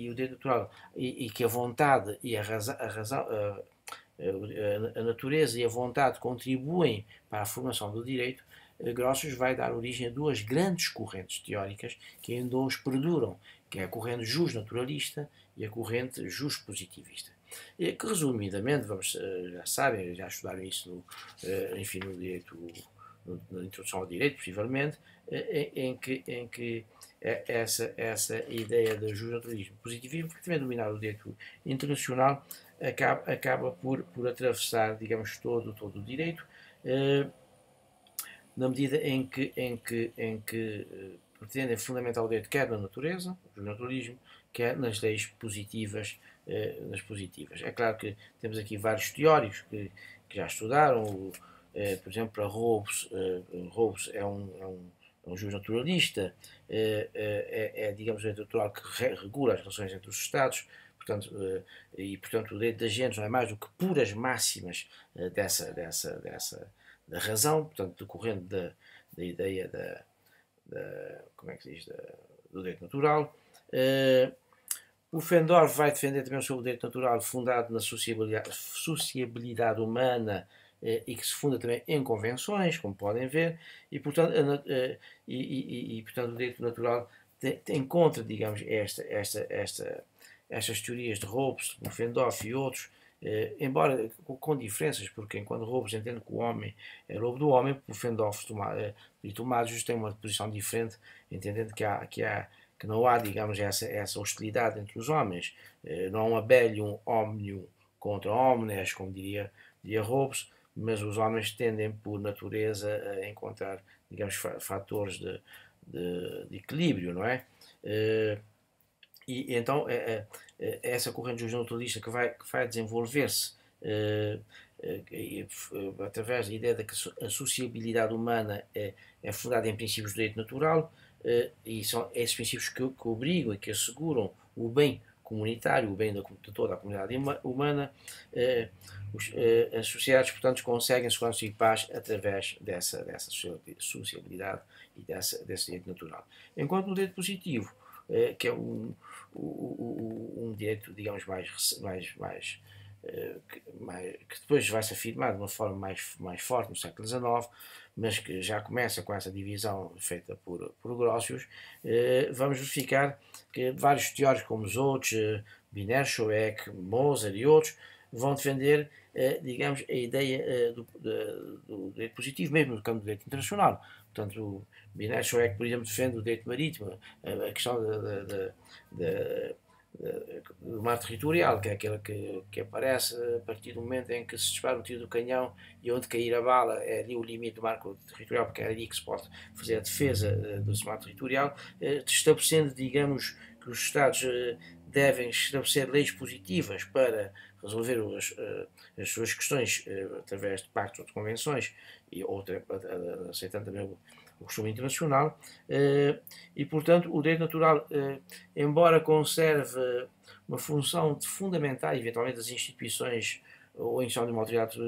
o direito natural e que a vontade e a natureza e a vontade contribuem para a formação do direito, Grotius vai dar origem a duas grandes correntes teóricas que ainda hoje perduram, que é a corrente justnaturalista e a corrente justpositivista. Que, resumidamente, já sabem, já estudaram isso no direito, na introdução ao direito, possivelmente, em que essa ideia de justnaturalismo e positivismo, que também dominar o direito internacional, acaba por atravessar, digamos, todo o direito, na medida em que pretendem fundamentar o direito quer na natureza, o naturalismo, quer nas leis positivas, É claro que temos aqui vários teóricos que já estudaram, por exemplo, para Hobbes é um juiz naturalista, digamos, o direito natural que regula as relações entre os Estados, portanto, o direito de agentes não é mais do que puras máximas da razão, portanto, decorrente da ideia como é que se diz, do direito natural. O Fendorf vai defender também sobre o direito natural fundado na sociabilidade humana e que se funda também em convenções, como podem ver, e portanto, portanto o direito natural encontra, digamos, estas teorias de Hobbes, do Fendorf e outros, embora com diferenças, porque enquanto Hobbes entende que o homem é lobo do homem, o Fendorf e Tomás tem uma posição diferente, entendendo que não há, digamos, essa hostilidade entre os homens, não há um abelium omnium contra omnes, como diria Hobbes, mas os homens tendem por natureza a encontrar, digamos, fatores de equilíbrio, não é? E então essa corrente justnaturalista que vai desenvolver-se através da ideia de que a sociabilidade humana é fundada em princípios do direito natural, e são esses princípios que obrigam e que asseguram o bem comunitário, o bem de toda a comunidade humana. As sociedades, portanto, conseguem segurança e paz através dessa sociabilidade e desse direito natural. Enquanto no direito positivo, que é um direito, digamos, que depois vai se afirmar de uma forma mais forte no século XIX, mas que já começa com essa divisão feita por Grotius. Vamos verificar que vários teóricos como os outros, Wiener-Schoeck, Moser e outros, vão defender, digamos, a ideia do direito positivo, mesmo no campo do direito internacional. Portanto, o Wiener-Schoeck, por exemplo, defende o direito marítimo, a questão do mar territorial, que é aquele que aparece a partir do momento em que se dispara o tiro do canhão e onde cair a bala é ali o limite do mar territorial, porque é ali que se pode fazer a defesa do mar territorial, estabelecendo, digamos, que os Estados devem estabelecer leis positivas para resolver as suas questões através de pactos ou de convenções, ou aceitando também o costume internacional, e portanto o direito natural, embora conserve uma função de fundamentar eventualmente das instituições ou a instituição de uma autoridade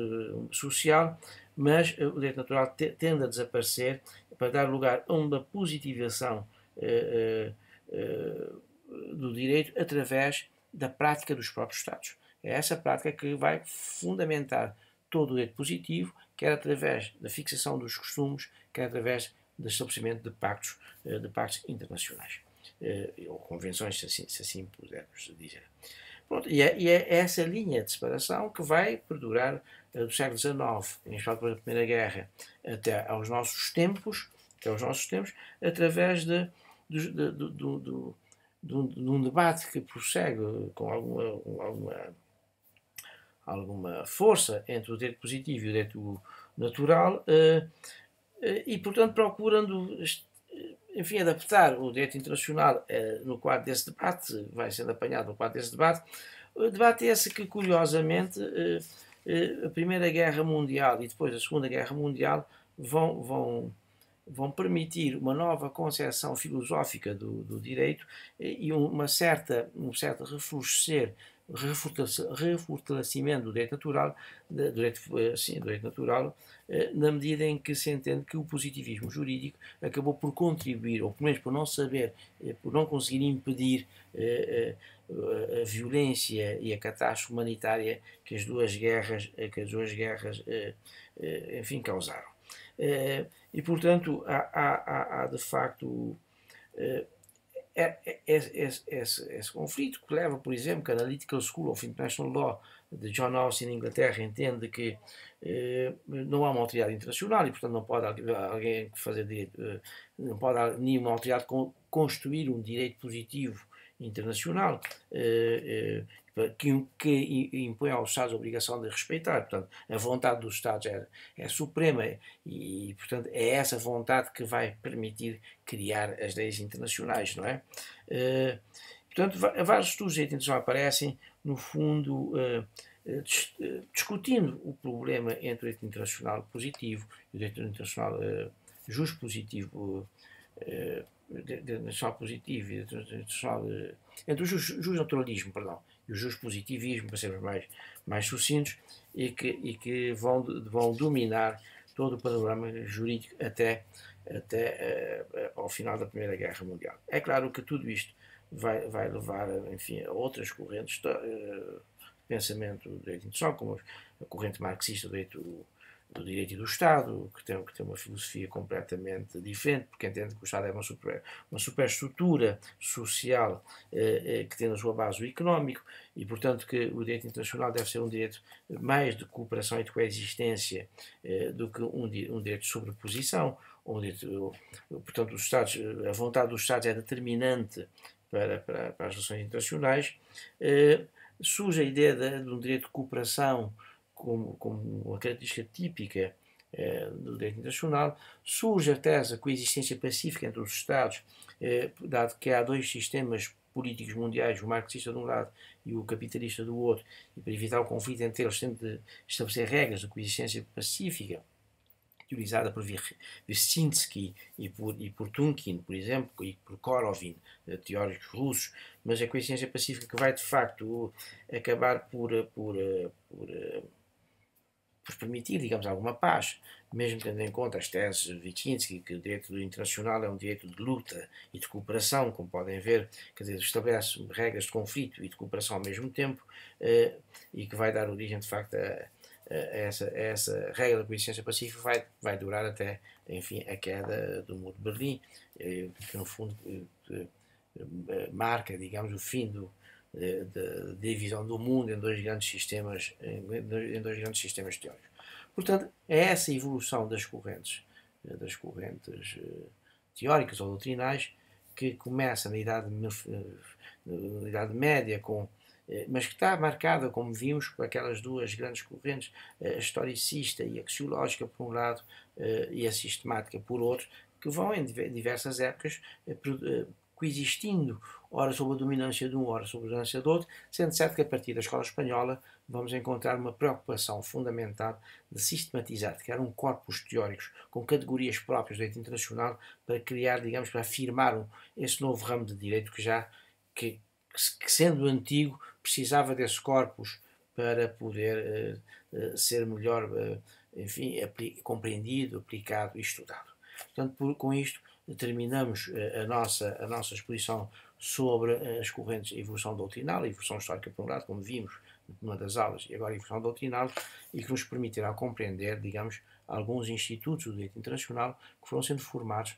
social, mas o direito natural tende a desaparecer para dar lugar a uma positivação do direito através da prática dos próprios Estados. É essa prática que vai fundamentar todo o direito positivo, quer através da fixação dos costumes, quer através do estabelecimento de pactos internacionais, ou convenções, se assim pudermos dizer. Pronto, e é essa linha de separação que vai perdurar do século XIX, em especial depois da Primeira Guerra, até aos nossos tempos, através de um debate que prossegue com alguma força entre o direito positivo e o direito natural, e portanto procurando, enfim, adaptar o direito internacional no quadro desse debate, vai sendo apanhado no quadro desse debate. O debate é esse que, curiosamente, a Primeira Guerra Mundial e depois a Segunda Guerra Mundial vão permitir uma nova concepção filosófica do direito e um certo refortalecimento do direito natural, na medida em que se entende que o positivismo jurídico acabou por contribuir, ou pelo menos por não conseguir impedir a violência e a catástrofe humanitária que as duas guerras enfim, causaram. E portanto há de facto esse conflito que leva, por exemplo, que a Analytical School of International Law de John Austin, na Inglaterra, entende que não há uma autoridade internacional e portanto não pode alguém fazer direito, não pode nenhuma autoridade construir um direito positivo internacional que impõe aos Estados a obrigação de respeitar. Portanto, a vontade dos Estados é suprema e, portanto, é essa vontade que vai permitir criar as leis internacionais, não é? Portanto, vários estudos de direito internacional aparecem, no fundo, discutindo o problema entre o direito internacional positivo e o direito internacional justo positivo, internacional positivo e internacional, entre o justo naturalismo, e o justo positivismo, para sermos mais sucintos, e que vão dominar todo o panorama jurídico até ao final da Primeira Guerra Mundial. É claro que tudo isto vai levar, enfim, a outras correntes de pensamento do direito internacional, como a corrente marxista do direito e do Estado, que tem uma filosofia completamente diferente, porque entende que o Estado é uma superestrutura social que tem na sua base o económico e, portanto, que o direito internacional deve ser um direito mais de cooperação e de coexistência do que um direito de sobreposição. Portanto, a vontade dos Estados é determinante para as relações internacionais. Surge a ideia de um direito de cooperação como uma característica típica do direito internacional. Surge a tese da coexistência pacífica entre os Estados, dado que há dois sistemas políticos mundiais, o marxista de um lado e o capitalista do outro, e para evitar o conflito entre eles tem de estabelecer regras de coexistência pacífica, teorizada por Vyshtinsky e por Tunkin, por exemplo, e por Korovin, teóricos russos, mas a coexistência pacífica que vai de facto acabar por por permitir, digamos, alguma paz, mesmo tendo em conta as teses de Vygotsky, que o direito internacional é um direito de luta e de cooperação, como podem ver, quer dizer, estabelece regras de conflito e de cooperação ao mesmo tempo, e que vai dar origem, de facto, a essa regra da coexistência pacífica vai durar até, enfim, a queda do Muro de Berlim, que no fundo marca, digamos, o fim da divisão do mundo em dois grandes sistemas, teóricos. Portanto, é essa evolução das correntes teóricas ou doutrinais que começa na Idade Média, mas que está marcada, como vimos, por aquelas duas grandes correntes, a historicista e axiológica por um lado, e a sistemática por outro, que vão em diversas épocas coexistindo, ora sob a dominância de um, ora sob a dominância do outro, sendo certo que a partir da escola espanhola vamos encontrar uma preocupação fundamental de sistematizar, de criar um corpus teóricos com categorias próprias do direito internacional para criar, digamos, para afirmar esse novo ramo de direito que sendo antigo, precisava desse corpus para poder ser melhor, enfim, compreendido, aplicado e estudado. Portanto, com isto terminamos a nossa exposição sobre as correntes, a evolução doutrinal, a evolução histórica por um lado, como vimos numa das aulas, e agora a evolução doutrinal, e que nos permitirá compreender, digamos, alguns institutos do direito internacional que foram sendo formados,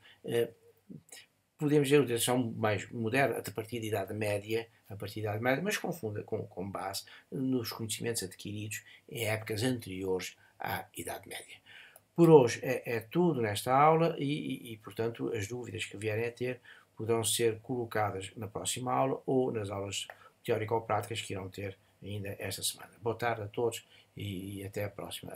podemos dizer, a direção mais moderna, a partir da Idade Média, mas com base nos conhecimentos adquiridos em épocas anteriores à Idade Média. Por hoje é tudo nesta aula e, portanto, as dúvidas que vierem a ter poderão ser colocadas na próxima aula ou nas aulas teórico-práticas que irão ter ainda esta semana. Boa tarde a todos e até a próxima.